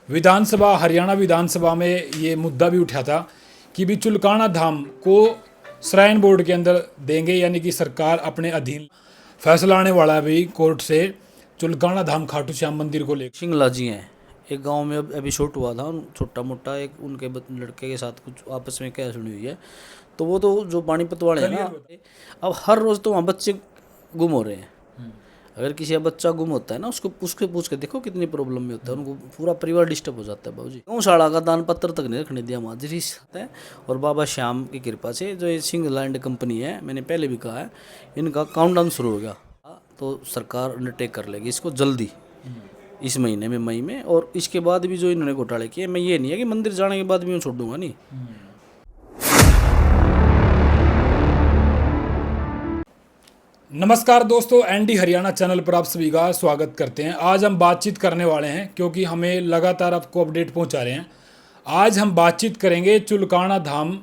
विधानसभा हरियाणा विधानसभा में ये मुद्दा भी उठा था कि भी चुलकाना धाम को श्राइन बोर्ड के अंदर देंगे, यानी कि सरकार अपने अधीन। फैसला आने वाला है भी कोर्ट से चुलकाना धाम खाटू श्याम मंदिर को लेकर। सिंगला जी हैं, एक गांव में अभी शूट हुआ था, छोटा मोटा एक उनके लड़के के साथ कुछ आपस में क्या सुनी हुई है। तो वो तो जो पानीपत वाले हैं ना, अब हर रोज़ तो वहाँ बच्चे गुम हो रहे हैं। अगर किसी का बच्चा गुम होता है ना, उसको पूछ के देखो कितनी प्रॉब्लम में होता है, उनको पूरा परिवार डिस्टर्ब हो जाता है। बाबूजी गौशाला का दान पत्र तक नहीं रखने दिया माजरी है। और बाबा श्याम की कृपा से जो ये सिंह लैंड कंपनी है, मैंने पहले भी कहा है, इनका काउंटडाउन शुरू हो गया तो सरकार अंडरटेक कर लेगी इसको जल्दी, इस महीने में, मई में। और इसके बाद भी जो इन्होंने घोटाले किए, मैं ये नहीं है कि मंदिर जाने के बाद भी मैं छोड़ दूंगा नहीं। नमस्कार दोस्तों, एनडी हरियाणा चैनल पर आप सभी का स्वागत करते हैं। आज हम बातचीत करने वाले हैं क्योंकि हमें लगातार आपको अपडेट पहुंचा रहे हैं। आज हम बातचीत करेंगे चुलकाना धाम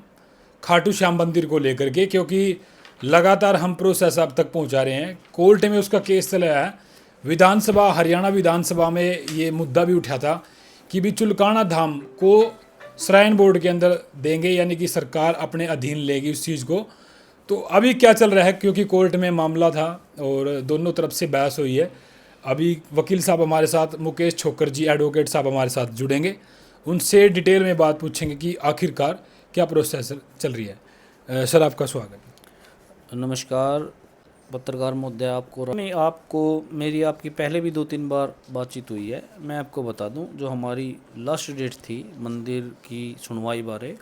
खाटू श्याम मंदिर को लेकर के, क्योंकि लगातार हम प्रोसेस अब तक पहुंचा रहे हैं। कोर्ट में उसका केस चला है। विधानसभा हरियाणा विधानसभा में ये मुद्दा भी उठा था कि भी चुलकाना धाम को श्राइन बोर्ड के अंदर देंगे, यानी कि सरकार अपने अधीन लेगी उस चीज़ को। तो अभी क्या चल रहा है, क्योंकि कोर्ट में मामला था और दोनों तरफ से बहस हुई है। अभी वकील साहब हमारे साथ, मुकेश छोकर जी एडवोकेट साहब हमारे साथ जुड़ेंगे, उनसे डिटेल में बात पूछेंगे कि आखिरकार क्या प्रोसेस चल रही है। सर, आपका स्वागत है। नमस्कार पत्रकार महोदय, आपको मेरी आपकी पहले भी 2-3 बार बातचीत हुई है। मैं आपको बता दूं, जो हमारी लास्ट डेट थी मंदिर की सुनवाई बारे,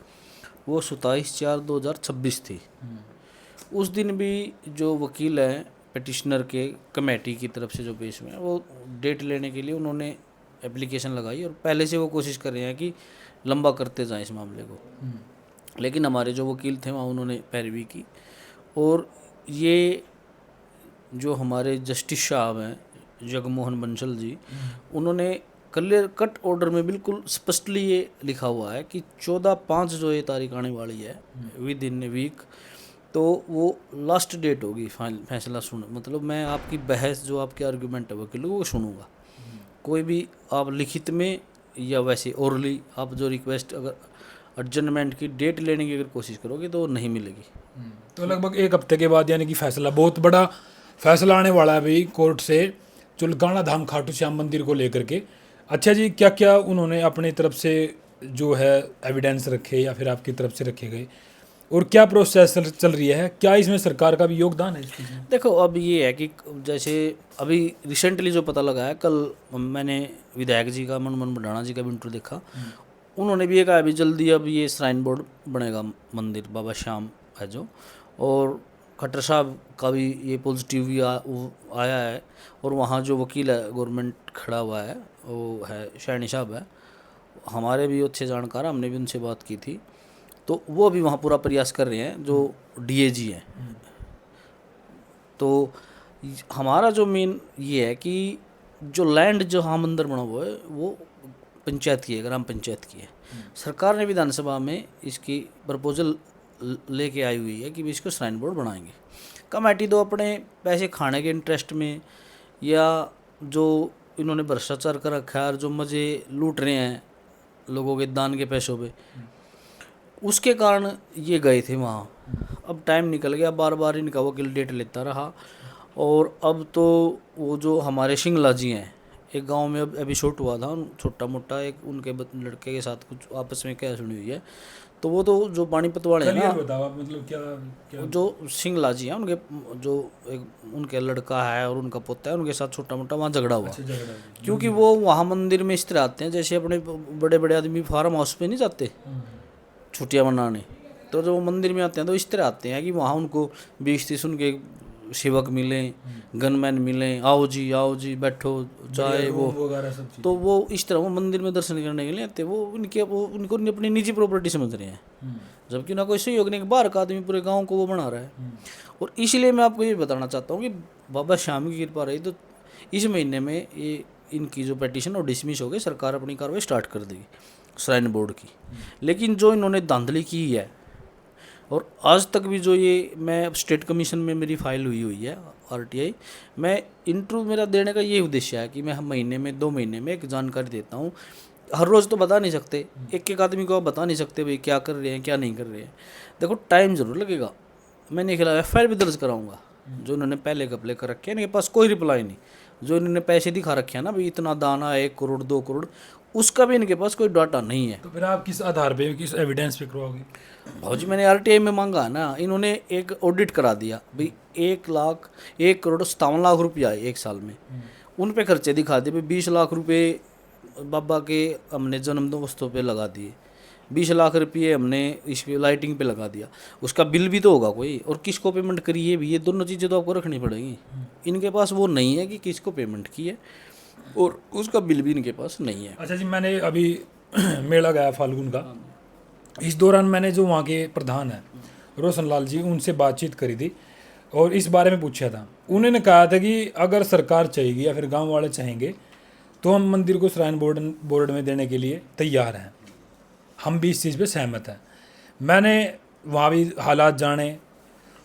वो 27/4/2026 थी। उस दिन भी जो वकील हैं पिटिशनर के कमेटी की तरफ से जो पेश हुए हैं, वो डेट लेने के लिए उन्होंने एप्लीकेशन लगाई और पहले से वो कोशिश कर रहे हैं कि लंबा करते जाएं इस मामले को। लेकिन हमारे जो वकील थे वहाँ उन्होंने पैरवी की, और ये जो हमारे जस्टिस साहब हैं जगमोहन बंसल जी, उन्होंने क्लियर कट ऑर्डर में बिल्कुल स्पष्टली ये लिखा हुआ है कि 14/5 जो ये तारीख आने वाली है, विद इन ए वीक, तो वो लास्ट डेट होगी फैसला सुन, मतलब मैं आपकी बहस जो आपके आर्गूमेंट है वकील वो सुनूंगा। कोई भी आप लिखित में या वैसे ओरली आप जो रिक्वेस्ट, अगर एडजर्नमेंट की डेट लेने की अगर कोशिश करोगे तो वो नहीं मिलेगी। तो लगभग एक हफ्ते के बाद, यानी कि फैसला, बहुत बड़ा फैसला आने वाला है भाई कोर्ट से चुलकाना धाम खाटू श्याम मंदिर को लेकर के। अच्छा जी, क्या क्या उन्होंने अपनी तरफ से जो है एविडेंस रखे या फिर आपकी तरफ से रखे गए, और क्या प्रोसेस चल रही है, क्या इसमें सरकार का भी योगदान है इस चीज़ में? देखो, अब ये है कि जैसे अभी रिसेंटली जो पता लगा है, कल मैंने विधायक जी का, मनमोहन बुढ़ाना जी का भी इंटरव्यू देखा। उन्होंने भी ये कहा अभी जल्दी अब ये श्राइन बोर्ड बनेगा मंदिर बाबा श्याम है जो, और खट्टर साहब का भी ये पॉजिटिव भी आया है। और वहाँ जो वकील है गवर्नमेंट खड़ा हुआ है वो है शैनी साहब है, हमारे भी अच्छे जानकार, हमने भी उनसे बात की थी। तो वो भी वहाँ पूरा प्रयास कर रहे हैं, जो डीएजी हैं। तो हमारा जो मेन ये है कि जो लैंड जो हाँ मंदिर बना हुआ है वो पंचायत की है, ग्राम पंचायत की है। सरकार ने विधानसभा में इसकी प्रपोजल लेके आई हुई है कि भी इसको श्राइन बोर्ड बनाएंगे। कमेटी तो अपने पैसे खाने के इंटरेस्ट में, या जो इन्होंने भ्रष्टाचार कर रखा है और जो मज़े लूट रहे हैं लोगों के दान के पैसों पे, उसके कारण ये गए थे वहाँ। अब टाइम निकल गया, बार बार इनका वकील डेट लेता रहा, और अब तो वो जो हमारे सिंगला जी हैं, एक गांव में अभी शूट हुआ था, छोटा मोटा एक उनके लड़के के साथ कुछ आपस में क्या सुनी हुई है। तो वो तो जो पानीपत वाले हैं ना, मतलब क्या जो सिंगला जी हैं, उनके जो एक उनके लड़का है और उनका पोता है, उनके साथ छोटा मोटा वहाँ झगड़ा हुआ। क्योंकि वो वहाँ मंदिर में इस तरह आते हैं जैसे अपने बड़े बड़े आदमी फार्म हाउस पे नहीं जाते छुट्टियाँ मनाने, तो जो मंदिर में आते हैं तो इस तरह आते हैं कि वहाँ उनको 20-30 उनके सेवक मिलें, गनमैन मिलें, आओ जी बैठो चाहे वो, तो वो इस तरह वो मंदिर में दर्शन करने के लिए आते। वो उनको अपनी निजी प्रॉपर्टी समझ रहे हैं, जबकि ना कोई सहयोग नहीं, बाहर का आदमी पूरे गांव को वो बना रहा है। और इसलिए मैं आपको ये बताना चाहता हूँ कि बाबा श्याम की कृपा रही तो इस महीने में ये इनकी जो पिटीशन और डिसमिस हो गई, सरकार अपनी कार्रवाई स्टार्ट कर देगी श्राइन बोर्ड की। लेकिन जो इन्होंने धांधली की है, और आज तक भी जो ये, मैं स्टेट कमीशन में मेरी फाइल हुई है आरटीआई, मैं इंटरव्यू मेरा देने का ये उद्देश्य है कि मैं महीने में 2 महीने में एक जानकारी देता हूँ हर रोज़ तो बता नहीं सकते, एक एक आदमी को आप बता नहीं सकते भाई क्या कर रहे हैं क्या नहीं कर रहे हैं। देखो टाइम ज़रूर लगेगा, मैं नहीं खिलाफ FIR भी दर्ज कराऊंगा। जो इन्होंने पहले कपले कर रखे हैं इनके पास कोई रिप्लाई नहीं, जो इन्होंने पैसे दिखा रखे हैं ना भाई इतना दाना 1 करोड़ 2 करोड़, उसका भी इनके पास कोई डाटा नहीं है। तो फिर आप किस आधार पे, किस एविडेंस पे करवाओगे? भाजी मैंने RTI में मांगा है ना, इन्होंने एक ऑडिट करा दिया भाई 1,57,00,000 रुपया है एक साल में, उन पे खर्चे दिखा दिए भाई 20 लाख रुपए बाबा के हमने जन्मदिवसों पे लगा दिए, 20 लाख रुपये हमने इस पे लाइटिंग पे लगा दिया, उसका बिल भी तो होगा कोई, और किसको पेमेंट करी है भी, ये दोनों चीज़ें तो आपको रखनी पड़ेगी। इनके पास वो नहीं है कि किसको पेमेंट की है और उसका बिल भी इनके पास नहीं है। अच्छा जी, मैंने अभी मेला गया फाल्गुन का, इस दौरान मैंने जो वहाँ के प्रधान हैं रोशन लाल जी, उनसे बातचीत करी थी और इस बारे में पूछा था। उन्होंने कहा था कि अगर सरकार चाहेगी या फिर गांव वाले चाहेंगे तो हम मंदिर को श्राइन बोर्ड में देने के लिए तैयार हैं, हम भी इस चीज़ पे सहमत हैं। मैंने वहाँ भी हालात जाने,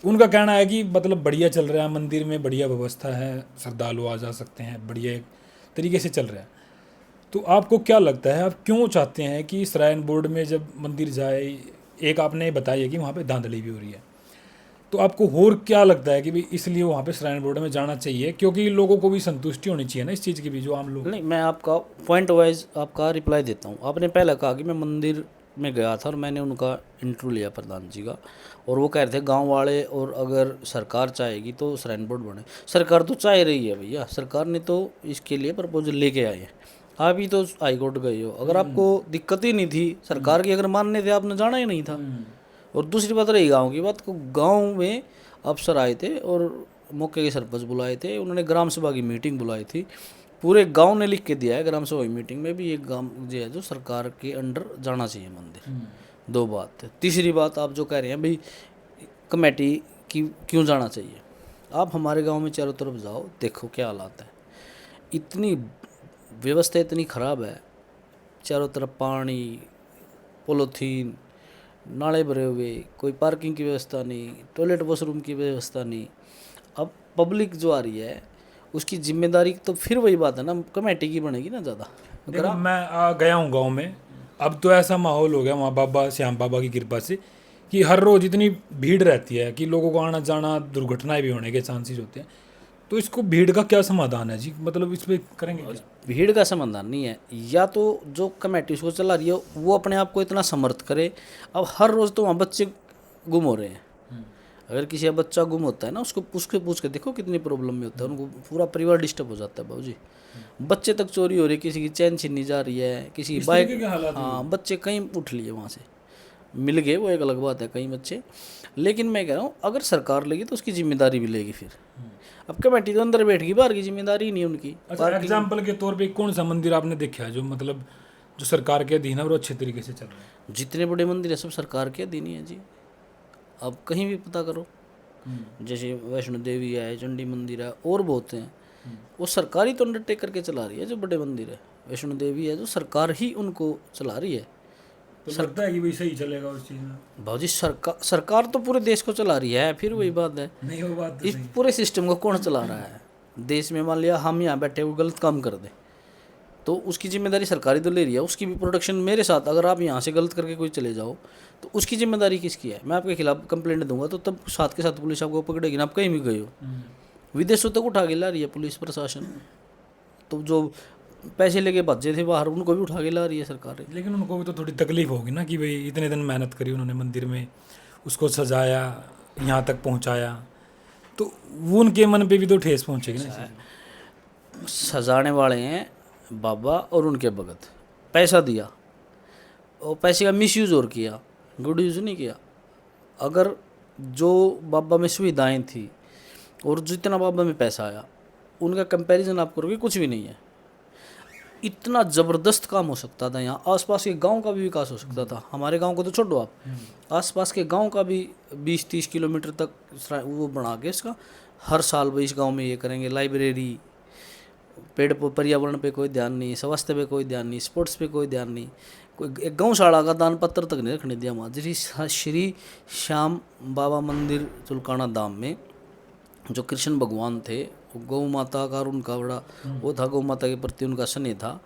उनका कहना है कि मतलब बढ़िया चल रहा है, मंदिर में बढ़िया व्यवस्था है, श्रद्धालु आ जा सकते हैं, बढ़िया तरीके से चल रहा है। तो आपको क्या लगता है, आप क्यों चाहते हैं कि श्राइन बोर्ड में जब मंदिर जाए, एक आपने बताया कि वहाँ पे धांधली भी हो रही है, तो आपको और क्या लगता है कि भाई इसलिए वहाँ पे श्राइन बोर्ड में जाना चाहिए? क्योंकि लोगों को भी संतुष्टि होनी चाहिए ना इस चीज़ की भी, जो आम लोग। नहीं, मैं आपका पॉइंट वाइज आपका रिप्लाई देता हूँ। आपने पहले कहा कि मैं मंदिर में गया था और मैंने उनका इंटरव्यू लिया प्रधान जी का, और वो कह रहे थे गांव वाले और अगर सरकार चाहेगी तो श्राइन बोर्ड बने। सरकार तो चाह रही है भैया, सरकार ने तो इसके लिए प्रपोजल लेके आए हैं। आप ही तो हाई कोर्ट गए हो, अगर आपको दिक्कत ही नहीं थी सरकार की, अगर मानने थे आपने जाना ही नहीं था। और दूसरी बात रही गांव की बात, गांव में अफसर आए थे और मौके के सरपंच बुलाए थे, उन्होंने ग्राम सभा की मीटिंग बुलाई थी, पूरे गांव ने लिख के दिया है ग्राम सभा की मीटिंग में भी, एक गांव जो है जो सरकार के अंडर जाना चाहिए मंदिर। 2 बात। तीसरी बात आप जो कह रहे हैं भाई कमेटी की क्यों जाना चाहिए, आप हमारे गांव में चारों तरफ जाओ, देखो क्या हालात है। इतनी व्यवस्था इतनी ख़राब है, चारों तरफ पानी, पॉलीथीन, नाले भरे हुए, कोई पार्किंग की व्यवस्था नहीं, टॉयलेट वॉशरूम की व्यवस्था नहीं। अब पब्लिक जो आ रही है उसकी जिम्मेदारी तो फिर वही बात है ना, कमेटी की बनेगी ना ज़्यादा। देखो मैं गया हूँ गांव में, अब तो ऐसा माहौल हो गया वहाँ बाबा श्याम बाबा की कृपा से कि हर रोज़ इतनी भीड़ रहती है कि लोगों को आना जाना, दुर्घटनाएं भी होने के चांसेस होते हैं। तो इसको भीड़ का क्या समाधान है जी, मतलब इस पर करेंगे क्या? भीड़ का समाधान नहीं है, या तो जो कमेटी उसको चला रही है वो अपने आप को इतना समर्थ करे। अब हर रोज़ तो वहाँ बच्चे गुम हो रहे हैं, अगर किसी का बच्चा गुम होता है ना, उसको पूछ के देखो कितनी प्रॉब्लम में होता है, उनको पूरा परिवार डिस्टर्ब हो जाता है बाबूजी। बच्चे तक चोरी हो रही है, किसी की चैन छीनी जा रही है, किसी की बाइक, हाँ बच्चे कहीं उठ लिए वहाँ से, मिल गए वो एक अलग बात है कई बच्चे। लेकिन मैं कह रहा हूँ अगर सरकार लेगी तो उसकी जिम्मेदारी भी लेगी फिर। अब कमेटी तो अंदर बैठ गई, बाहर की जिम्मेदारी नहीं उनकी। अच्छा, एग्जाम्पल के तौर पे कौन सा मंदिर आपने देखा है जो मतलब जो सरकार के अधीन है और अच्छे तरीके से चल रहा है? जितने बड़े मंदिर है सब सरकार के अधीन ही है जी, आप कहीं भी पता करो। जैसे वैष्णो देवी है, चंडी मंदिर है, और बहुत हैं, वो सरकार ही तो अंडरटेक करके चला रही है। जो बड़े मंदिर है वैष्णो देवी है, जो सरकार ही उनको चला रही है। तो लगता है कि वही सही चलेगा उस चीज़ में? भाजी सरकार तो पूरे देश को चला रही है, फिर वही बात है, नहीं वो बात तो इस पूरे सिस्टम को कौन चला रहा है देश में? मान लिया हम यहाँ बैठे वो गलत काम कर दे तो उसकी जिम्मेदारी सरकारी तो ले रही है, उसकी भी प्रोडक्शन मेरे साथ। अगर आप यहाँ से गलत करके कोई चले जाओ तो उसकी जिम्मेदारी किसकी है? मैं आपके खिलाफ कंप्लेंट दूंगा तो तब साथ के साथ पुलिस आपको पकड़ेगी ना, आप कहीं भी गए हो। विदेशों तक उठा के ला रही है पुलिस प्रशासन, तो जो पैसे लेके भज्जे थे बाहर उनको भी उठा के ला रही है सरकार। लेकिन उनको भी तो थोड़ी तकलीफ होगी ना कि भाई इतने दिन मेहनत करी उन्होंने मंदिर में, उसको सजाया, यहाँ तक पहुँचाया, तो वो उनके मन पे भी तो ठेस पहुँचेगी ना। सजाने वाले हैं बाबा और उनके भगत, पैसा दिया और पैसे का मिसयूज़ और किया, गुड यूज़ नहीं किया। अगर जो बाबा में सुविधाएं थी और जितना बाबा में पैसा आया उनका कंपैरिजन आप करोगे कुछ भी नहीं है। इतना ज़बरदस्त काम हो सकता था, यहाँ आसपास के गांव का भी विकास हो सकता था। हमारे गांव को तो छोड़ो आप, आसपास के गांव का भी 20-30 किलोमीटर तक वो बना के इसका हर साल भाई इस गांव में ये करेंगे, लाइब्रेरी, पेड़ पर्यावरण पे कोई ध्यान नहीं, स्वास्थ्य पे कोई ध्यान नहीं, स्पोर्ट्स पे कोई ध्यान नहीं, कोई एक गौशाला का दान पत्र तक नहीं रखने दिया वहाँ। श्री श्याम बाबा मंदिर चुलकाना धाम में जो कृष्ण भगवान थे, गौ माता का और उनका बड़ा वो था, गौ माता के प्रति उनका स्नेह था।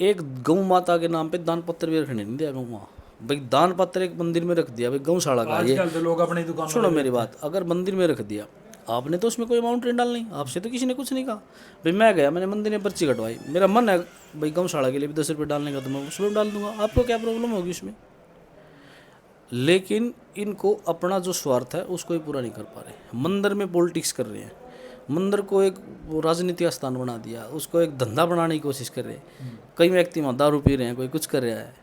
एक गौ माता के नाम पे दान पत्र भी रखने नहीं दिया गौ माँ भाई, दान पत्र एक मंदिर में रख दिया भाई गौशाला का। ये आजकल तो लोग अपनी दुकान सुनो मेरी बात, अगर मंदिर में रख दिया आपने तो उसमें कोई अमाउंट नहीं डालनी, आपसे तो किसी ने कुछ नहीं कहा। भाई मैं गया, मैंने मंदिर में पर्ची कटवाई, मेरा मन है भाई गौशाला के लिए भी 10 रुपये डालने का, तो मैं उसमें डाल दूंगा, आपको क्या प्रॉब्लम होगी उसमें। लेकिन इनको अपना जो स्वार्थ है उसको ही पूरा नहीं कर पा रहे। मंदिर में पॉलिटिक्स कर रहे हैं, मंदिर को एक राजनीतिक स्थान बना दिया, उसको एक धंधा बनाने की कोशिश कर रहे हैं। कई व्यक्ति वहाँ दारू पी रहे हैं, कोई कुछ कर रहा है,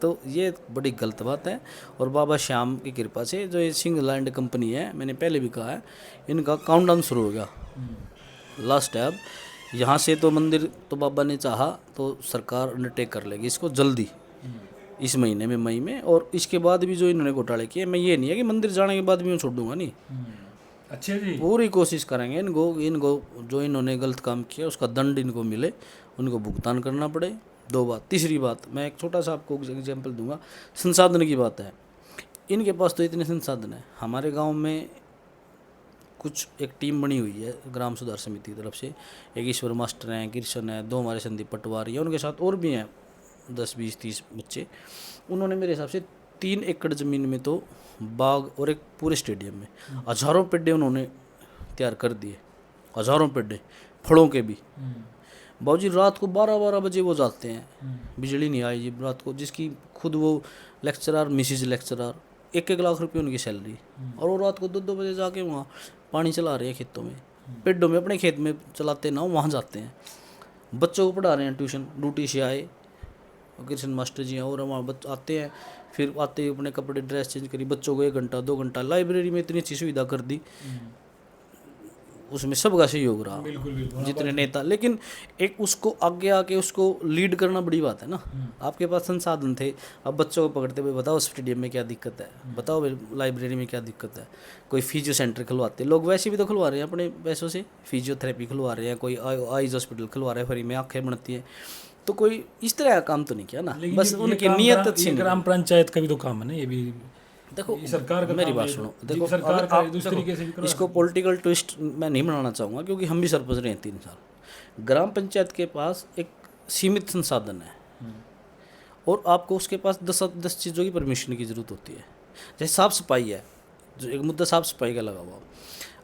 तो ये बड़ी गलत बात है। और बाबा श्याम की कृपा से जो ये सिंगल लैंड कंपनी है, मैंने पहले भी कहा है, इनका काउंटडाउन शुरू हो गया, लास्ट है अब। यहाँ से तो मंदिर तो बाबा ने चाहा तो सरकार अंडरटेक कर लेगी इसको जल्दी, इस महीने में, मई में। और इसके बाद भी जो इन्होंने घोटाले किए, मैं ये नहीं है कि मंदिर जाने के बाद भी मैं छोड़ दूंगा, नहीं, अच्छे जी, पूरी कोशिश करेंगे इनको जो इन्होंने गलत काम किया उसका दंड इनको मिले, उनको भुगतान करना पड़े। 2 बात। तीसरी बात, मैं एक छोटा सा आपको एग्जाम्पल दूंगा, संसाधन की बात है। इनके पास तो इतने संसाधन है। हमारे गांव में कुछ एक टीम बनी हुई है ग्राम सुधार समिति की तरफ से, एक ईश्वर मास्टर हैं, कृष्ण है, 2 हमारे संदीप पटवारी हैं, उनके साथ और भी हैं 10, 20, 30 बच्चे। उन्होंने मेरे हिसाब से 3 एकड़ ज़मीन में तो बाग और एक पूरे स्टेडियम में हज़ारों पेड्डे उन्होंने तैयार कर दिए, हज़ारों पेड्डे फलों के भी। बाबूजी रात को 12-12 बजे वो जाते हैं, बिजली नहीं आई जी रात को, जिसकी खुद वो लेक्चरर, मिसिज लेक्चरर, 1-1 लाख रुपये उनकी सैलरी, और वो रात को 2-2 बजे जाके वहाँ पानी चला रहे हैं खेतों में, पेड्डों में, अपने खेत में चलाते ना, वहाँ जाते हैं, बच्चों को पढ़ा रहे हैं ट्यूशन, ड्यूटी से आए कृष्ण मास्टर जी हैं, और वहाँ बच्चे आते हैं, फिर आते ही अपने कपड़े ड्रेस चेंज करी, बच्चों को 1 घंटा 2 घंटा लाइब्रेरी में इतनी अच्छी सुविधा कर दी, उसमें सबका सहयोग रहा, बिल्कुल जितने नेता। लेकिन एक उसको आगे आके उसको लीड करना बड़ी बात है ना। आपके पास संसाधन थे, अब बच्चों को पकड़ते हुए बताओ स्टेडियम में क्या दिक्कत है, बताओ लाइब्रेरी में क्या दिक्कत है, कोई फिजियो सेंटर खुलवाते, लोग वैसे भी तो खुलवा रहे हैं अपने पैसों से, फिजियोथेरेपी खुलवा रहे हैं, कोई आईज हॉस्पिटल खुलवा रहे हैं, फ्री में आँखें बनती हैं, तो कोई इस तरह का काम तो नहीं किया ना, बस उनकी नीयत अच्छी नहीं। ग्राम पंचायत का भी तो काम है ना, ये भी देखो सरकार का मेरी काम बात है, सुनो, जी, देखो सरकार अगर का आप दूसरे तरीके से भी करवा इसको पॉलिटिकल ट्विस्ट मैं नहीं बनाना चाहूँगा, क्योंकि हम भी सरपंच रहे हैं 3 साल। ग्राम पंचायत के पास एक सीमित संसाधन है, और आपको उसके पास 10 चीज़ों की परमिशन की ज़रूरत होती है। जैसे साफ़ सफाई है, जो एक मुद्दा साफ़ सफाई का लगा हुआ,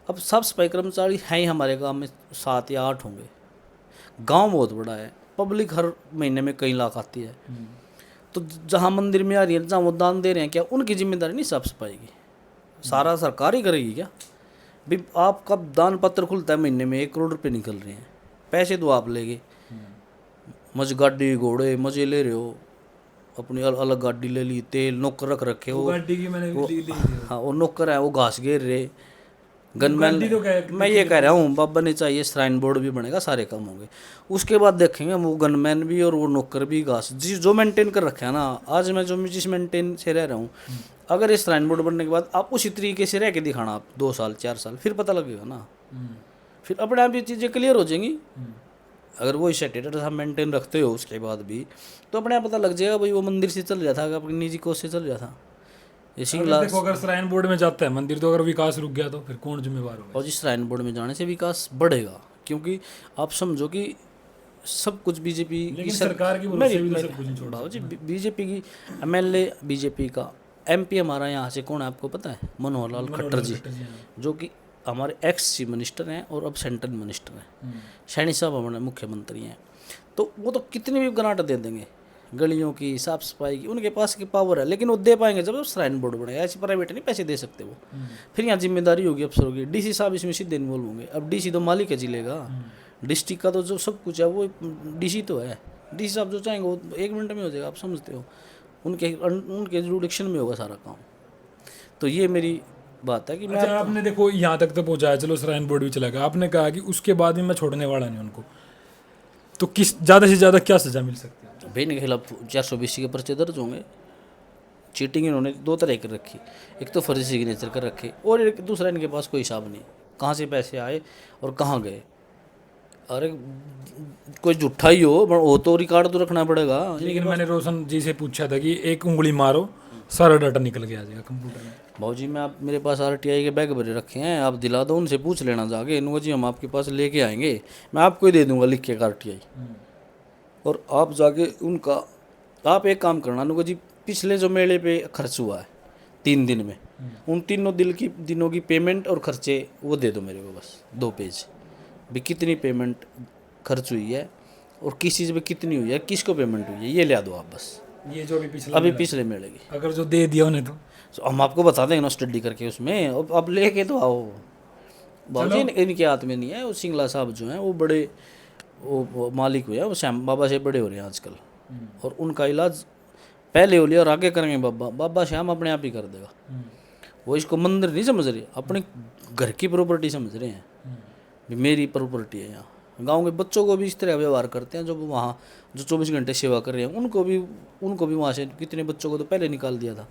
अब साफ़ सफाई कर्मचारी हैं ही हमारे गाँव में 7 या 8 होंगे, गाँव बहुत बड़ा है, पब्लिक हर महीने में कई लाख आती है, तो जहाँ मंदिर में आ रही है, जहाँ वो दान दे रहे हैं, क्या उनकी जिम्मेदारी नहीं साफ सफाई की? सारा सरकार ही करेगी क्या? भी आपका दान पत्र खुलता है महीने में 1 करोड़ रुपए निकल रहे हैं, पैसे तो आप लेंगे, मज गाड़ी घोड़े मजे ले रहे हो, अपनी अलग गाड़ी ले ली, तेल नौकर रख रखे हो, गाड़ी की मैंने ली हाँ वो नौकर है, वो घास घेर रहे, गनमैन। गाड़ी तो मैं ये कह रहा हूँ बाबा ने चाहिए श्राइन बोर्ड भी बनेगा, सारे काम होंगे, उसके बाद देखेंगे वो गनमैन भी और वो नौकर भी घास जो मेंटेन कर रखे है ना। आज मैं जो जिस मेंटेन से रह रहा हूँ, अगर ये श्राइन बोर्ड बनने के बाद आप उसी तरीके से रह के दिखाना, आप 2 साल 4 साल, फिर पता लगेगा ना, फिर अपने आप ये चीज़ें क्लियर हो जाएंगी। अगर वो स्टेटस आप मेंटेन रखते हो उसके बाद भी, तो अपने आप पता लग जाएगा भाई वो मंदिर से चल रहा था, अपनी निजी कोष से चल रहा था। देखो अगर श्राइन बोर्ड में जाता है मंदिर, तो अगर विकास रुक गया तो फिर कौन जिम्मेवार होगा? और जिस श्राइन बोर्ड में जाने से विकास बढ़ेगा, क्योंकि आप समझो कि सब कुछ बीजेपी की सरकार की भरोसे भी तो सब कुछ नहीं छोड़ बाबू जी, बीजेपी की एमएलए, बीजेपी का एमपी हमारा यहाँ से कौन है आपको पता है? मनोहर लाल खट्टर जी, जो कि हमारे एक्स चीफ मिनिस्टर हैं और अब सेंट्रल मिनिस्टर हैं, सैनी साहब हमारे मुख्यमंत्री हैं। तो वो तो कितनी भी ग्रांट दे देंगे, गलियों की, साफ सफाई की, उनके पास की पावर है, लेकिन वो दे पाएंगे जब श्राइन बोर्ड बनेगा। ऐसे प्राइवेट नहीं पैसे दे सकते वो, फिर यहाँ जिम्मेदारी होगी अफसरों की। डीसी साहब इसमें सीधे इन्वॉल्व होंगे। अब डीसी तो मालिक है जिले का, डिस्ट्रिक्ट का तो जो सब कुछ है वो डीसी तो है। डीसी साहब जो चाहेंगे वो 1 मिनट में हो जाएगा, आप समझते हो, उनके जुडिक्शन में होगा सारा काम। तो ये मेरी बात है कि मैं आपने देखो यहाँ तक तो पहुँचाया, चलो श्राइन बोर्ड भी चला गया, आपने कहा कि उसके बाद भी मैं छोड़ने वाला नहीं उनको, तो किस ज़्यादा से ज़्यादा क्या सज़ा मिल सकती है? भाई इनके खिलाफ 420 के पर्चे दर्ज होंगे। चीटिंग इन्होंने 2 तरह की रखी, एक तो फर्जी सिग्नेचर कर रखे, और एक दूसरा इनके पास कोई हिसाब नहीं, कहाँ से पैसे आए और कहाँ गए। अरे कोई झूठा ही हो तो रिकॉर्ड तो रखना पड़ेगा। लेकिन मैंने रोशन जी से पूछा था कि 1 उंगली मारो सारा डाटा निकल के आ जाएगा कंप्यूटर में। भाजी मैं आप मेरे पास RTI के बैग भरे रखे हैं, आप दिला दो, उनसे पूछ लेना जाके, इनको जी हम आपके पास लेके आएंगे, मैं आपको ही दे दूंगा लिख के RTI, और आप जाके उनका, आप एक काम करना उनको जी, पिछले जो मेले पे खर्च हुआ है 3 दिन में, उन दिनों की पेमेंट और खर्चे वो दे दो मेरे को, बस 2 पेज भी कितनी पेमेंट खर्च हुई है और किस चीज़ पे कितनी हुई है, किसको पेमेंट हुई है, ये ले दो आप बस। ये जो अभी अभी पिछले मेले की अगर जो दे दिया उन्हें तो हम आपको बता देंगे ना स्टडी करके उसमें, अब लेके तो आओ बाबूजी। इनके हाथ में नहीं है, वो सिंगला साहब जो हैं वो बड़े वो मालिक हुए हैं, वो श्याम बाबा से बड़े हो रहे हैं आजकल, और उनका इलाज पहले हो लिया और आगे करेंगे बाबा श्याम अपने आप ही कर देगा। वो इसको मंदिर नहीं समझ रहे, अपने घर की प्रॉपर्टी समझ रहे हैं, भी मेरी प्रॉपर्टी है। यहाँ गांव के बच्चों को भी इस तरह व्यवहार करते हैं, जो वहाँ जो 24 घंटे सेवा कर रहे हैं उनको भी वहाँ से कितने बच्चों को तो पहले निकाल दिया था,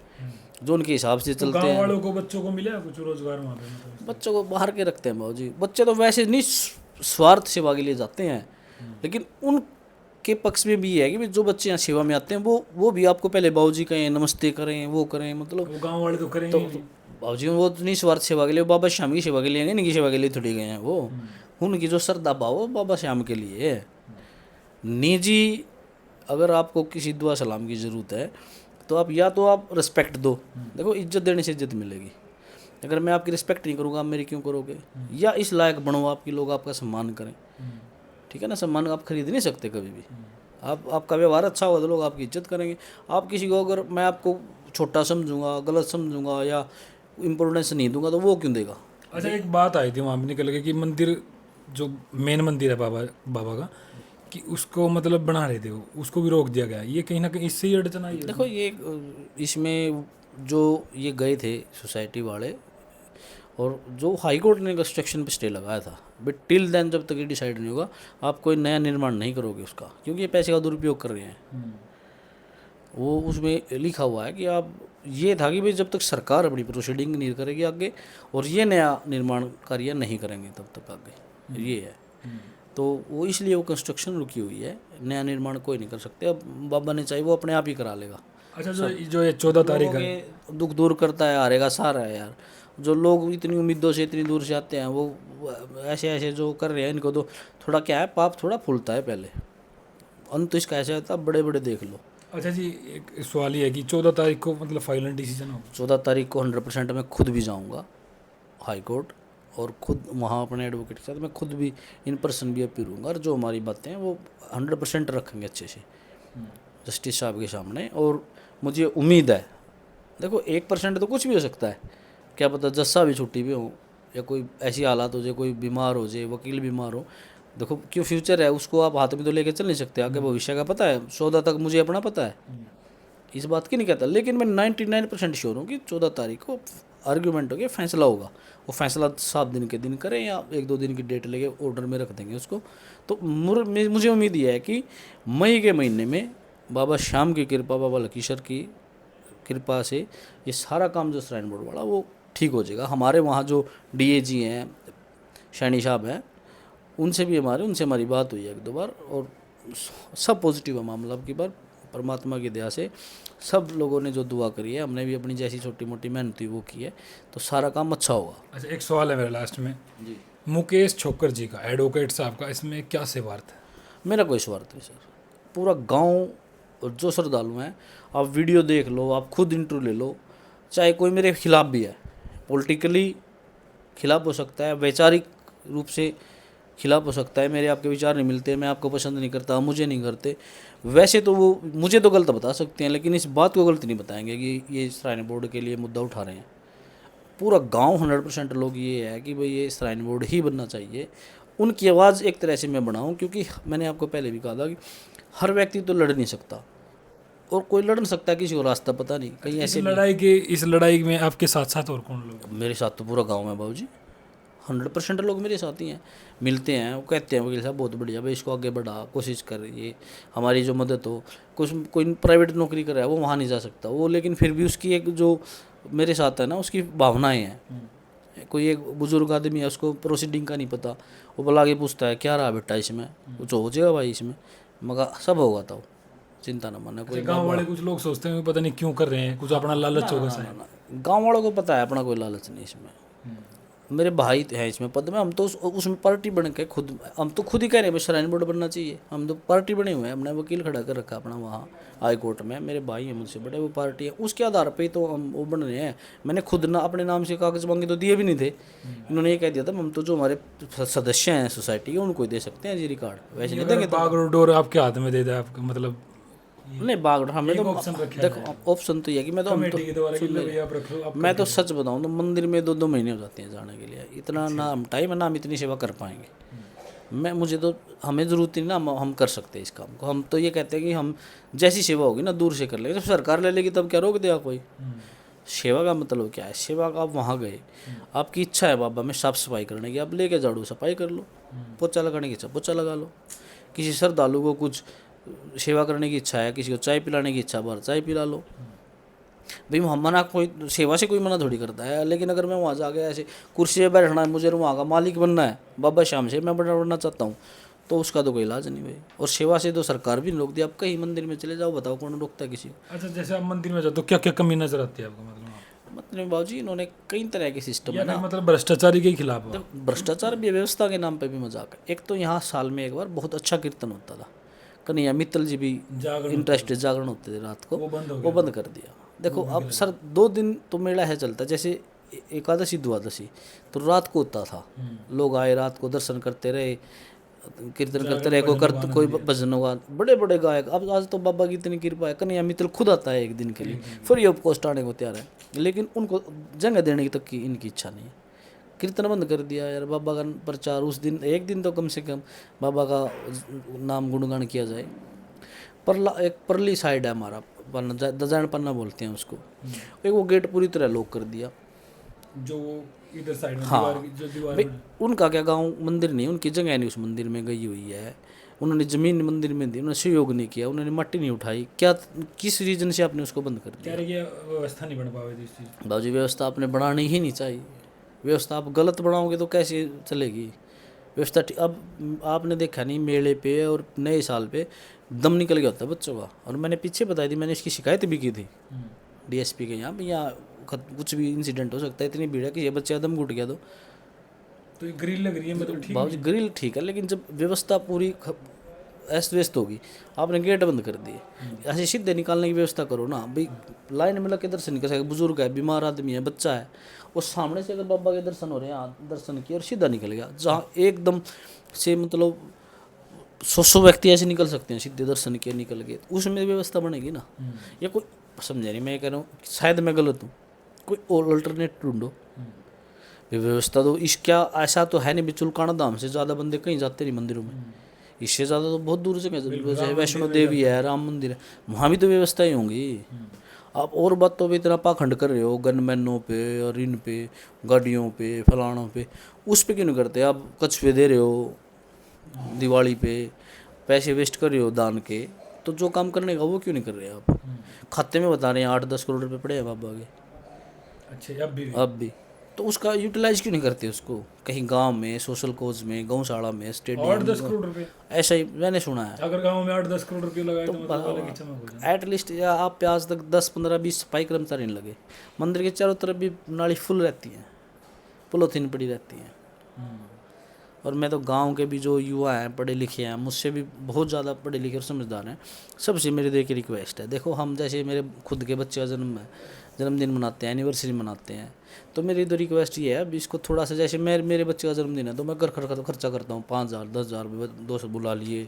जो उनके हिसाब से चलते हैं। गाँव वालों को बच्चों को मिला कुछ रोजगार वहाँ पे? मतलब बच्चों को बाहर के रखते हैं बाबूजी, बच्चे तो वैसे नहीं स्वार्थ सेवा के लिए जाते हैं, लेकिन उनके पक्ष में भी ये है कि जो बच्चे यहाँ सेवा में आते हैं वो भी आपको पहले बाबूजी कहें, नमस्ते करें, वो करें, मतलब वो गाँव वाले तो करेंगे नहीं। बाबूजी वो तो नहीं स्वार्थ सेवा के लिए, बाबा श्याम की सेवा के लिए, इनकी सेवा के लिए थोड़ी गए हैं वो। उनकी जो श्रद्धा भाव वो बाबा श्याम के लिए है। निजी अगर आपको किसी दुआ सलाम की ज़रूरत है तो आप रिस्पेक्ट दो। देखो इज्जत देने से इज्जत मिलेगी, अगर मैं आपकी रिस्पेक्ट नहीं करूँगा आप मेरी क्यों करोगे? या इस लायक बनो आपकी लोग आपका सम्मान करें, ठीक है ना। सम्मान आप खरीद नहीं सकते कभी भी, आपका व्यवहार अच्छा होगा तो लोग आपकी इज्जत करेंगे। आप किसी को अगर मैं आपको छोटा समझूंगा, गलत समझूंगा या इम्पोर्टेंस नहीं दूंगा तो वो क्यों देगा? अच्छा, एक बात आई थी वहाँ पे निकल के कि मंदिर जो मेन मंदिर है बाबा का, कि उसको मतलब बना रहे थे वो, उसको भी रोक दिया गया। ये कहीं ना कहीं इससे ही अड़चन आई है। देखो ये इसमें जो ये गए थे सोसाइटी वाले, और जो हाई कोर्ट ने कंस्ट्रक्शन पे स्टे लगाया था, बट टिल देन जब तक ये डिसाइड नहीं होगा आप कोई नया निर्माण नहीं करोगे उसका, क्योंकि ये पैसे का दुरुपयोग कर रहे हैं। वो उसमें लिखा हुआ है कि आप, ये था कि भाई जब तक सरकार अपनी प्रोसीडिंग नहीं करेगी आगे और ये नया निर्माण कार्य नहीं करेंगे तब तक आगे, ये है। तो वो इसलिए वो कंस्ट्रक्शन रुकी हुई है, नया निर्माण कोई नहीं कर सकते। अब बाबा ने चाहे वो अपने आप ही करा लेगा। अच्छा, जो ये 14 तारीख है, दुख दूर करता है, हारेगा सारा है यार। जो लोग इतनी उम्मीदों से इतनी दूर से आते हैं वो ऐसे जो कर रहे हैं, इनको तो थोड़ा क्या है, पाप थोड़ा फूलता है पहले, अंत तो इसका ऐसा होता है, बड़े बड़े देख लो। अच्छा जी, एक सवाल ये है कि 14 तारीख को मतलब फाइनल डिसीजन हो? 14 तारीख को 100% मैं खुद भी जाऊंगा हाई कोर्ट, और खुद वहाँ अपने एडवोकेट के साथ मैं खुद भी इन पर्सन भी अपील होऊंगा, और जो हमारी बातें हैं वो 100% रखेंगे अच्छे से जस्टिस साहब के सामने। और मुझे उम्मीद है, देखो 1% तो कुछ भी हो सकता है, क्या पता जस्सा भी छुट्टी भी हो, या कोई ऐसी हालात हो जाए, कोई बीमार हो जाए, वकील बीमार हो। देखो क्यों, फ्यूचर है उसको आप हाथ में तो लेके चल नहीं सकते, आगे भविष्य का पता है, 14 तक मुझे अपना पता है, इस बात की नहीं कहता, लेकिन मैं 99% श्योर हूँ कि 14 तारीख को आर्ग्यूमेंट हो गया, फैसला होगा। वो फैसला 7 दिन के दिन करें या 1-2 दिन की डेट लेके ऑर्डर में रख देंगे उसको। तो मुझे उम्मीद ये है कि मई के महीने में बाबा श्याम की कृपा, बाबा लकीश्वर की कृपा से ये सारा काम जो श्राइन बोर्ड वाला वो ठीक हो जाएगा। हमारे वहाँ जो डीएजी हैं, शैनी साहब हैं, उनसे हमारी बात हुई है 1-2 बार, और सब पॉजिटिव है मामला। अब की बार परमात्मा की दया से सब लोगों ने जो दुआ करी है, हमने भी अपनी जैसी छोटी मोटी मेहनत हुई वो की है, तो सारा काम अच्छा होगा। अच्छा, एक सवाल है मेरा लास्ट में जी, मुकेश छोकर जी का, एडवोकेट साहब का, इसमें क्या स्वार्थ है? मेरा कोई स्वार्थ नहीं सर। पूरा गांव और जो श्रद्धालु हैं, आप वीडियो देख लो, आप खुद इंटरव्यू ले लो, चाहे कोई मेरे खिलाफ भी है, पॉलिटिकली खिलाफ हो सकता है, वैचारिक रूप से खिलाफ हो सकता है, मेरे आपके विचार नहीं मिलते, मैं आपको पसंद नहीं करता, मुझे नहीं करते, वैसे तो वो मुझे तो गलत बता सकते हैं, लेकिन इस बात को गलत नहीं बताएंगे कि ये श्राइन बोर्ड के लिए मुद्दा उठा रहे हैं। पूरा गांव 100% लोग ये है कि भाई ये श्राइन बोर्ड ही बनना चाहिए। उनकी आवाज़ एक तरह से मैं बढ़ाऊँ, क्योंकि मैंने आपको पहले भी कहा था कि हर व्यक्ति तो लड़ नहीं सकता, और कोई लड़ नहीं सकता, किसी को रास्ता पता नहीं, कहीं ऐसे इस लड़ाई में आपके साथ साथ और कौन लोग? मेरे साथ तो पूरा गाँव है बाबूजी, 100% लोग मेरे साथ ही हैं, मिलते हैं, वो कहते हैं वकील साहब बहुत बढ़िया भाई, इसको आगे बढ़ा, कोशिश कर, ये हमारी जो मदद हो। कोई प्राइवेट नौकरी कर रहा है वो वहाँ नहीं जा सकता वो, लेकिन फिर भी उसकी एक जो मेरे साथ है ना, उसकी भावनाएं हैं। कोई एक बुजुर्ग आदमी है, उसको प्रोसीडिंग का नहीं पता, वो बुला के पूछता है क्या रहा बेटा इसमें, कुछ हो जाएगा भाई इसमें, मगर सब होगा, तो चिंता ना माना। कोई गाँव वाले कुछ लोग सोचते हैं पता नहीं क्यों कर रहे हैं, कुछ अपना लालच होगा शायद। गाँव वालों को पता है अपना कोई लालच नहीं इसमें, मेरे भाई हैं इसमें पद में, हम तो उसमें पार्टी बन के खुद, हम तो खुद ही कह रहे हैं श्राइन बोर्ड बनना चाहिए, हम तो पार्टी बने हुए हैं, हमने वकील खड़ा कर रखा अपना वहाँ हाई कोर्ट में, मेरे भाई हैं मुझसे बड़े, वो पार्टी है, उसके आधार पे ही तो हम वो बन रहे हैं। मैंने खुद ना अपने नाम से कागज मांगे तो दिए भी नहीं थे, इन्होंने ये कह दिया था हम तो जो हमारे सदस्य हैं सोसाइटी के उनको ही दे सकते हैं जी रिकॉर्ड, वैसे नहीं देंगे। तो बागडोर आपके हाथ में दे दे आपका मतलब नहीं बागड़ हमें तो ऑप्शन रखा देखो ऑप्शन तो ये है कि मैं तो कमेटी के द्वारा कि लो आप रख लो आप मैं तो सच बताऊं तो मंदिर में 2-2 महीने हो जाते हैं जाने के लिए, इतना ना हम टाइम है ना हम इतनी सेवा कर पाएंगे। मैं मुझे तो हमें ज़रूरत नहीं ना, हम कर सकते हैं इस काम को, हम तो ये कहते हैं कि हम जैसी सेवा होगी ना दूर से कर लेंगे, जब सरकार ले लेगी तब क्या रोक देगा कोई। सेवा का मतलब क्या है, सेवा का आप वहाँ गए, आपकी इच्छा है बाबा में साफ़ सफाई करने की, आप लेके झाड़ू सफाई कर लो, पोछा लगाने की इच्छा पोछा लगा लो, किसी श्रद्धालु को कुछ सेवा करने की इच्छा है, किसी को चाय पिलाने की इच्छा बाहर चाय पिला लो। भाई हम मना कोई सेवा से कोई मना थोड़ी करता है, लेकिन अगर मैं वहाँ जाके ऐसे कुर्सी पे बैठना है, मुझे वहाँ का मालिक बनना है, बाबा शाम से मैं बनना चाहता हूँ, तो उसका तो कोई इलाज नहीं भाई। और सेवा से तो सरकार भी नहीं रोकती, आप कहीं मंदिर में चले जाओ, बताओ कौन रोकता है किसी को। अच्छा जैसे आप मंदिर में जाओ तो क्या क्या कमी नजर आती है आपको मतलब बाबूजी इन्होंने कई तरह के सिस्टम है ना, मतलब भ्रष्टाचारी के खिलाफ हो? भ्रष्टाचार भी व्यवस्था के नाम पे भी मजाक है। एक तो यहाँ साल में एक बार बहुत अच्छा कीर्तन होता था, कन्हैया मित्तल जी भी इंटरेस्टेड जागरण होते थे रात को, वो बंद कर दिया। देखो अब सर 2 दिन तो मेला है चलता, जैसे एकादशी द्वादशी तो रात को होता था, लोग आए रात को दर्शन करते रहे, कीर्तन करते रहे, कोई भजन होगा, बड़े बड़े गायक। अब आज तो बाबा की इतनी कृपा है, कन्हैया मित्तल खुद आता है 1 दिन के लिए, फ्री ऑफ कॉस्ट आने को तैयार है, लेकिन उनको जगह देने की तक की इनकी इच्छा नहीं है। कीर्तन बंद कर दिया यार, बाबा का प्रचार उस दिन 1 दिन तो कम से कम बाबा का नाम गुणगान किया जाए। एक परली साइड है हमारा पन्ना, दजान पन्ना बोलते हैं उसको, एक वो गेट पूरी तरह लॉक कर दिया, जो इधर साइड में हाँ जो दीवार भाई उनका क्या गांव मंदिर नहीं, उनकी जगह नहीं उस मंदिर में गई हुई है, उन्होंने ज़मीन मंदिर में दी, उन्होंने सहयोग नहीं किया, उन्होंने मट्टी नहीं उठाई, क्या किस रीजन से आपने उसको बंद कर दिया? क्या व्यवस्था नहीं बन पावे इस चीज़। बाबूजी व्यवस्था आपने बनानी ही नहीं चाहिए, व्यवस्था आप गलत बनाओगे तो कैसे चलेगी व्यवस्था। अब आपने देखा नहीं मेले पे और नए साल पे दम निकल गया होता है बच्चों का, और मैंने पीछे बताई थी, मैंने इसकी शिकायत भी की थी डीएसपी के यहाँ भी, यहाँ कुछ भी इंसिडेंट हो सकता है, इतनी भीड़ है कि ये बच्चा दम घुट गया तो ग्रिल लग रही है मतलब ठीक बाबूजी ग्रिल ठीक है, लेकिन जब व्यवस्था पूरी अस्त व्यस्त होगी, आपने गेट बंद कर दिए, ऐसे सीधे निकालने की व्यवस्था करो ना भाई, लाइन में लग के दर्शन नहीं कर सकते, बुजुर्ग है, बीमार आदमी है, बच्चा है, और सामने से अगर बाबा के दर्शन हो रहे हैं, दर्शन किए और सीधा निकल गया, जहाँ एकदम से मतलब 100 व्यक्ति ऐसे निकल सकते हैं सीधे दर्शन किए निकल गए, उसमें व्यवस्था बनेगी ना। या कोई समझे नहीं, मैं कह रहा हूँ शायद मैं गलत हूँ, कोई और अल्टरनेट ढूंढो व्यवस्था। तो इस क्या ऐसा तो है नहीं, चुलकाना धाम से ज़्यादा बंदे कहीं जाते नहीं मंदिरों में, इससे ज़्यादा तो बहुत दूर से जैसे वैष्णो देवी है, राम मंदिर है, वहाँ भी तो व्यवस्थाएं होंगी। आप और बात तो भी इतना पाखंड कर रहे हो गनमैनों पे और इन पे गाड़ियों पे फलानों पे, उस पे क्यों नहीं करते? आप कछुए दे रहे हो दिवाली पे, पैसे वेस्ट कर रहे हो दान के, तो जो काम करने का वो क्यों नहीं कर रहे आप? खाते में बता रहे हैं 8-10 करोड़ रुपये पड़े हैं बाबा के, अच्छा अब भी तो उसका यूटिलाइज क्यों नहीं करते उसको? कहीं गांव में सोशल कोज में गौशाला में स्टेडियम 8-10 करोड़ रुपए, ऐसा ही मैंने सुना है। अगर गांव में 8-10 करोड़ रुपए लगाए तो मतलब अलग ही चमक हो जाए। एटलीस्ट या आप पे आज तक 10-15-20 सफाई कर्मचारी नहीं लगे, मंदिर के चारों तरफ भी नाली फुल रहती हैं, पोलोथीन पड़ी रहती हैं। और मैं तो गांव के भी जो युवा हैं पढ़े लिखे हैं, मुझसे भी बहुत ज़्यादा पढ़े लिखे और समझदार हैं, सबसे मेरी तो एक रिक्वेस्ट है, देखो हम जैसे मेरे खुद के बच्चे का जन्मदिन मनाते हैं, एनिवर्सरी मनाते हैं, तो मेरी तो रिक्वेस्ट ये है अब इसको थोड़ा सा, जैसे मेरे बच्चे का जन्मदिन है तो मैं घर खर्चा करता हूँ 5,000 10,000 दोस्त बुला लिए,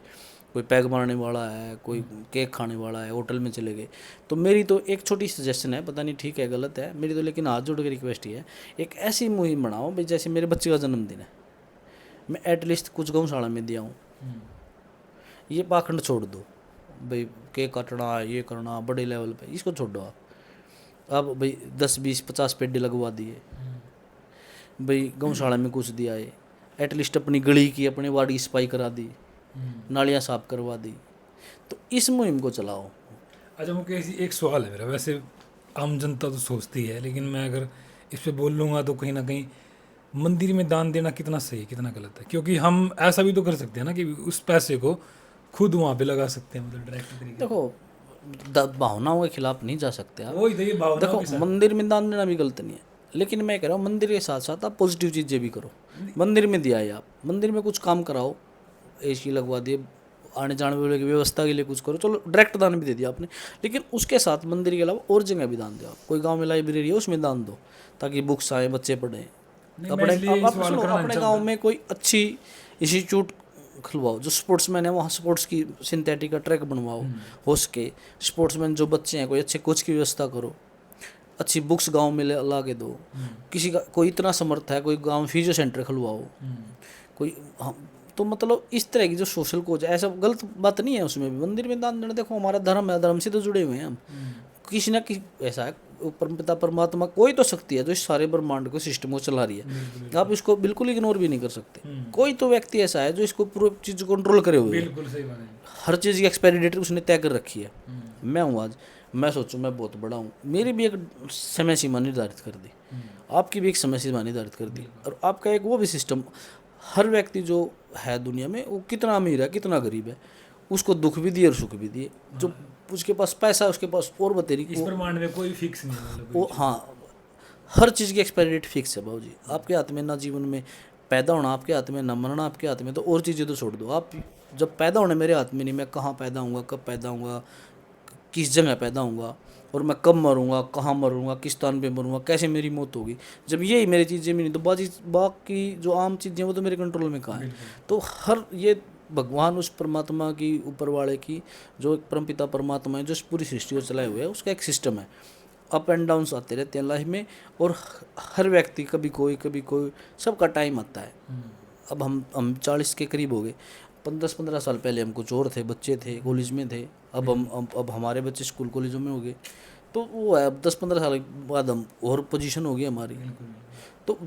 कोई पैग मारने वाला है, कोई केक खाने वाला है, होटल में चले गए, तो मेरी तो एक छोटी सजेशन है, पता नहीं ठीक है गलत है मेरी तो, लेकिन हाथ जोड़ के रिक्वेस्ट ये है, एक ऐसी मुहिम बनाओ भाई जैसे मेरे बच्चे का जन्मदिन है, मैं एटलीस्ट कुछ गौशाला में दिया हूँ, ये पाखंड छोड़ दो भाई, केक काटना ये करना बड़े लेवल पे, इसको छोड़ दो आप। अब भाई 10-20-50 पेड़ लगवा दिए भाई, गौशाला में कुछ दिया है, एटलीस्ट अपनी गली की अपने वार्ड की सफाई करा दी, नालियाँ साफ करवा दी, तो इस मुहिम को चलाओ। अच्छा मुकेश एक सवाल है मेरा, वैसे आम जनता तो सोचती है, लेकिन मैं अगर इस पर बोल लूँगा तो कहीं ना कहीं मंदिर में दान देना कितना सही है कितना गलत है, क्योंकि हम ऐसा भी तो कर सकते हैं ना कि उस पैसे को खुद वहाँ पे लगा सकते हैं, मतलब डायरेक्ट तरीके। देखो भावनाओं के खिलाफ नहीं जा सकते आप, वही तो ये भावना देखो मंदिर में दान देना भी गलत नहीं है, लेकिन मैं कह रहा हूँ मंदिर के साथ साथ आप पॉजिटिव चीज़ें भी करो। मंदिर में दिया है, आप मंदिर में कुछ काम कराओ, एसी लगवा दिए, आने जाने वाले की व्यवस्था के लिए कुछ करो, चलो डायरेक्ट दान भी दे दिया आपने, लेकिन उसके साथ मंदिर के अलावा और जगह भी दान दो। आप कोई गांव में लाइब्रेरी है उसमें दान दो, ताकि बुक्स आए, बच्चे पढ़ें। अपने अपने गाँव में कोई अच्छी इंस्टीट्यूट खुलवाओ, जो स्पोर्ट्समैन है वहाँ स्पोर्ट्स की सिंथेटिक का ट्रैक बनवाओ, हो सके स्पोर्ट्समैन जो बच्चे हैं कोई अच्छे कोच की व्यवस्था करो, अच्छी बुक्स गांव में ला के दो। किसी का कोई इतना समर्थ है, कोई गांव फिजियो सेंटर खुलवाओ, कोई तो मतलब इस तरह की जो सोशल कोच है, ऐसा गलत बात नहीं है उसमें भी। मंदिर में दान देना, देखो हमारा धर्म है, धर्म से तो जुड़े हुए हैं हम। किसी ना किसी ऐसा है, परमपिता परमात्मा कोई तो शक्ति है जो इस सारे ब्रह्मांड को सिस्टम को चला रही है, आप इसको बिल्कुल इग्नोर भी नहीं कर सकते। कोई तो व्यक्ति ऐसा है जो इसको पूरी चीज़ कंट्रोल करे हुए है, हर चीज़ की एक्सपायरी डेट उसने तय कर रखी है। मैं हूँ आज, मैं सोचूं मैं बहुत बड़ा हूँ, मेरी भी एक समय सीमा निर्धारित कर दी, आपकी भी एक समय सीमा निर्धारित कर दी, और आपका एक वो भी सिस्टम। हर व्यक्ति जो है दुनिया में, वो कितना अमीर है कितना गरीब है, उसको दुख भी दिए और सुख भी दिए। जो उसके पास पैसा है उसके पास और बतेरी, इस ब्रह्मांड में कोई फिक्स नहीं है वो, हाँ हर चीज़ की एक्सपायरी डेट फिक्स है बाबू जी। आपके हाथ में ना जीवन में पैदा होना आपके हाथ में, ना मरना आपके हाथ में, तो और चीज़ें तो छोड़ दो। आप जब पैदा होने मेरे हाथ में नहीं, मैं कहाँ पैदा होऊंगा, कब पैदा होऊंगा, किस जगह पैदा होऊंगा, और मैं कब मरूंगा, कहाँ मरूंगा, किस स्थान पे मरूंगा, कैसे मेरी मौत होगी, जब यही मेरी चीज़ें भी नहीं, तो बाकी जो आम चीज़ें वो तो मेरे कंट्रोल में कहाँ है। तो हर ये भगवान उस परमात्मा की, ऊपर वाले की, जो एक परमपिता परमात्मा है जो इस पूरी सृष्टि को चलाए हुए है, उसका एक सिस्टम है। अप एंड डाउन्स आते रहते हैं लाइफ में, और हर व्यक्ति कभी कोई सबका टाइम आता है। अब हम 40 के करीब हो गए, 10-15 साल पहले हम कुछ और थे, बच्चे थे, कॉलेज में थे, अब हमारे बच्चे स्कूल कॉलेजों में हो गए, तो वो है अब 10-15 साल बाद हम और पोजीशन हो गई हमारी। तो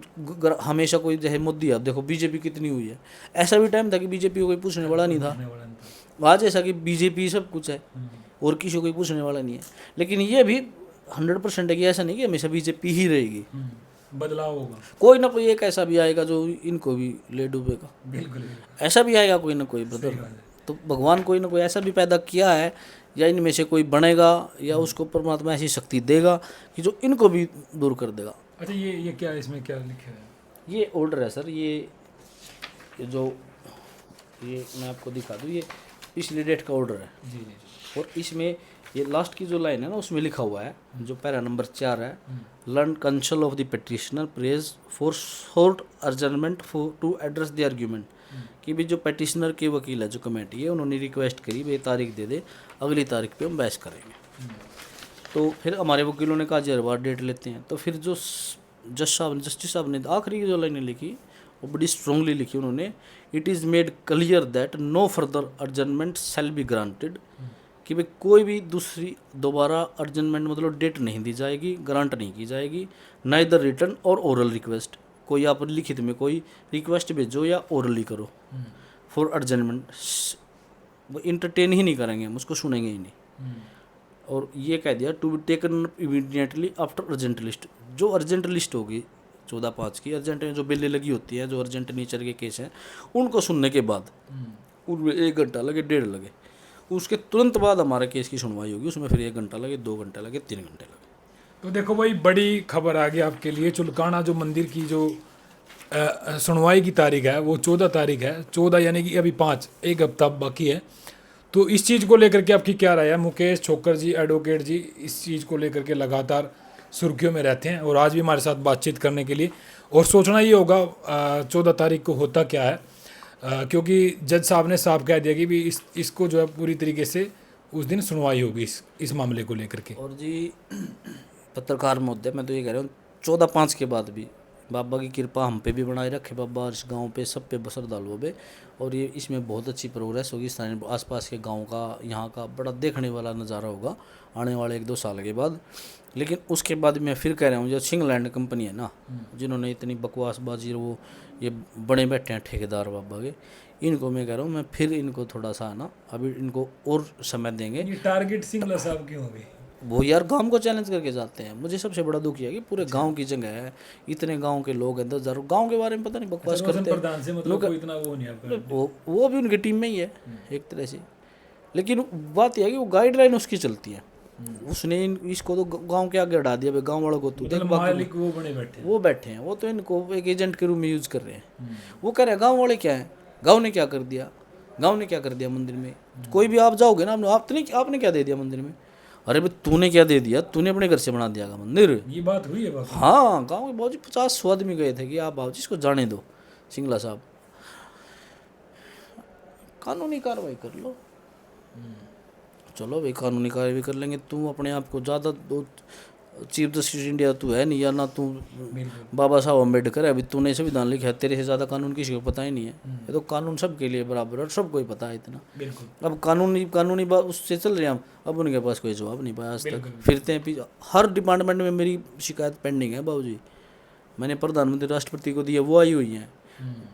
हमेशा कोई जैसे मोदी, आप देखो बीजेपी कितनी हुई है, ऐसा भी टाइम था कि बीजेपी को कोई पूछने वाला नहीं था। आज ऐसा कि बीजेपी सब कुछ है और किसी को कोई पूछने वाला नहीं है। लेकिन ये भी 100% है कि ऐसा नहीं कि हमेशा बीजेपी ही रहेगी, बदलाव होगा, कोई ना कोई एक ऐसा भी आएगा जो इनको भी ले डूबेगा। बिल्कुल ऐसा भी आएगा कोई ना कोई ब्रदर। तो भगवान कोई ना कोई ऐसा भी पैदा किया है, या इनमें से कोई बनेगा, या उसको परमात्मा ऐसी शक्ति देगा कि जो इनको भी दूर कर देगा। अच्छा ये क्या, इसमें क्या लिखा है? ये ऑर्डर है सर, ये मैं आपको दिखा दूँ, ये पिछली डेट का ऑर्डर है जी जी। और इसमें ये लास्ट की जो लाइन है ना, उसमें लिखा हुआ है, जो पैरा नंबर 4 है, learned counsel of the petitioner prays for short adjournment for to address the argument, कि भी जो पिटिशनर के वकील है, जो कमेटी है, उन्होंने रिक्वेस्ट करी भाई तारीख दे दे, अगली तारीख पे हम बहस करेंगे। तो फिर हमारे वकीलों ने कहा जी हर बार डेट लेते हैं। तो फिर जो जस्टिस साहब ने आखिरी की जो लाइनें लिखी वो बड़ी स्ट्रांगली लिखी उन्होंने, it is made clear that no further adjournment shall be granted, कि भाई कोई भी दूसरी दोबारा अर्जनमेंट मतलब डेट नहीं दी जाएगी, ग्रांट नहीं की जाएगी, नाइदर रिटर्न और ओरल रिक्वेस्ट, कोई आप लिखित में कोई रिक्वेस्ट भेजो या ओरली करो फॉर अर्जनमेंट, वो इंटरटेन ही नहीं करेंगे हम, उसको सुनेंगे ही नहीं। और ये कह दिया to be taken immediately after urgent list, जो अर्जेंट लिस्ट होगी 14/5 की, अर्जेंट में जो बिल्लें लगी होती है, जो अर्जेंट नेचर के केस हैं, उनको सुनने के बाद उनमें 1 घंटा लगे, 1.5 लगे, उसके तुरंत बाद हमारे केस की सुनवाई होगी, उसमें फिर 1 घंटा लगे, 2 घंटे लगे, 3 घंटे लगे। तो देखो भाई, बड़ी खबर आ गई आपके लिए। चुलकाना जो मंदिर की जो सुनवाई की तारीख है वो 14 तारीख है, 14 यानी कि अभी 5, 1 हफ्ता बाकी है। तो इस चीज़ को लेकर के आपकी क्या राय है? मुकेश छोकर जी, एडवोकेट जी, इस चीज़ को लेकर के लगातार सुर्खियों में रहते हैं और आज भी हमारे साथ बातचीत करने के लिए, और सोचना ये होगा 14 तारीख को होता क्या है, क्योंकि जज साहब ने साफ कह दिया कि भी इसको जो है पूरी तरीके से उस दिन सुनवाई होगी इस मामले को लेकर के। और जी पत्रकार महोदय, मैं तो ये कह रहा हूँ 14/5 के बाद भी बाबा की कृपा हम पे भी बनाए रखे, बाबा इस गांव पे सब पे श्रद्धालुओं पे, और ये इसमें बहुत अच्छी प्रोग्रेस होगी। स्थानीय आसपास के गांव का, यहाँ का बड़ा देखने वाला नज़ारा होगा आने वाले 1-2 साल के बाद। लेकिन उसके बाद मैं फिर कह रहा हूँ, जो सिंगलैंड कंपनी है ना, जिन्होंने इतनी बकवासबाजी, वो ये बड़े बैठे हैं ठेकेदार बाबा के, इनको मैं कह रहा हूँ, मैं फिर इनको थोड़ा सा ना अभी इनको और समय देंगे। ये टारगेट सिंगला साहब क्यों होगी? वो यार गांव को चैलेंज करके जाते हैं। मुझे सबसे बड़ा दुख है कि पूरे गांव की जगह है, इतने गांव के लोग हैं, 10,000 गांव के बारे में पता नहीं बकवास करते हैं मतलब कोई इतना वो नहीं आपका, वो भी उनकी टीम में ही है एक तरह से। लेकिन बात यह है कि वो गाइडलाइन उसकी चलती है, उसने इसको तो गांव के आगे हटा दिया भाई, गांव वालों को तू देख, मतलब बाकी मालिक वो बने बैठे हैं। वो बैठे हैं, वो तो इनको एक एजेंट के रूप में यूज कर रहे हैं। वो कह रहे हैं गांव वाले क्या है, गांव ने क्या कर दिया, गांव ने क्या कर दिया मंदिर में। कोई भी आप जाओगे ना, आपने क्या दे दिया मंदिर में, अरे भाई तूने क्या दे दिया, तूने अपने घर से बना दिया मंदिर। ये बात हुई है बात। हाँ, गांव में बाबूजी 50-100 आदमी गए थे कि आप बाबूजी इसको जाने दो, सिंगला साहब कानूनी कार्रवाई कर लो। चलो भाई कानूनी कार्रवाई कर लेंगे, तू अपने आप को ज़्यादा चीफ जस्टिस इंडिया तू है नहीं, या ना तू बाबा साहब अम्बेडकर है। अभी तूने संविधान लिखा है, तेरे से ज़्यादा कानून किसी को पता ही नहीं है। ये तो कानून सबके लिए बराबर है और सबको ही पता है इतना। अब कानूनी बात उससे चल रहे हैं हम, अब उनके पास कोई जवाब नहीं पाया आज तक, फिरते हैं पीछे। हर डिपार्टमेंट में मेरी शिकायत पेंडिंग है बाबूजी। मैंने प्रधानमंत्री राष्ट्रपति को दिया, वो आई हुई हैं।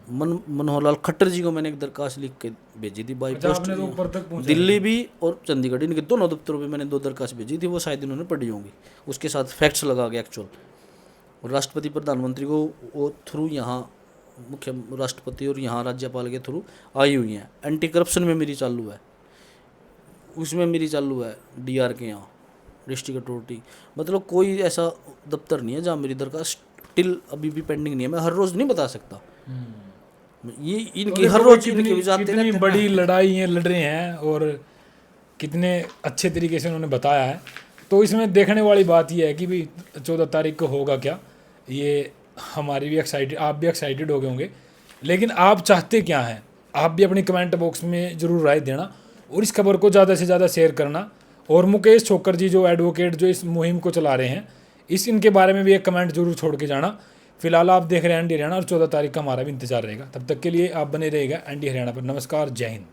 मनोहर लाल खट्टर जी को मैंने एक दरखास्त लिख के भेजी थी बाई पोस्ट, आपने तो ऊपर तक पहुंचा दिल्ली भी और चंडीगढ़, इनके दोनों दफ्तरों पे मैंने 2 दरखास्त भेजी थी, वो शायद इन्होंने पढ़ी होंगी। उसके साथ फैक्ट्स लगा के एक्चुअल, और राष्ट्रपति प्रधानमंत्री को वो थ्रू यहाँ मुख्य राष्ट्रपति और यहाँ राज्यपाल के थ्रू आई हुई हैं। एंटी करप्शन में मेरी चालू है, उसमें मेरी चालू है DR के यहाँ डिस्ट्रिक्ट अथॉरिटी। मतलब कोई ऐसा दफ्तर नहीं है जहाँ मेरी दरखास्त टिल अभी भी पेंडिंग नहीं है। मैं हर रोज़ नहीं बता सकता, ये इनकी हर रोज इनके विजात कितनी बड़ी लड़ाई ये लड़ रहे हैं और कितने अच्छे तरीके से उन्होंने बताया है। तो इसमें देखने वाली बात ये है कि भाई 14 तारीख को होगा क्या, ये हमारी भी एक्साइटेड, आप भी एक्साइटेड हो गए होंगे। लेकिन आप चाहते क्या हैं, आप भी अपनी कमेंट बॉक्स में ज़रूर राय देना और इस खबर को ज़्यादा से ज़्यादा शेयर करना। और मुकेश छोकर जी जो एडवोकेट जो इस मुहिम को चला रहे हैं, इनके बारे में भी एक कमेंट जरूर छोड़ के जाना। फिलहाल आप देख रहे हैं ND हरियाणा और 14 तारीख का हमारा भी इंतजार रहेगा। तब तक के लिए आप बने रहेगा ND हरियाणा पर। नमस्कार, जय हिंद।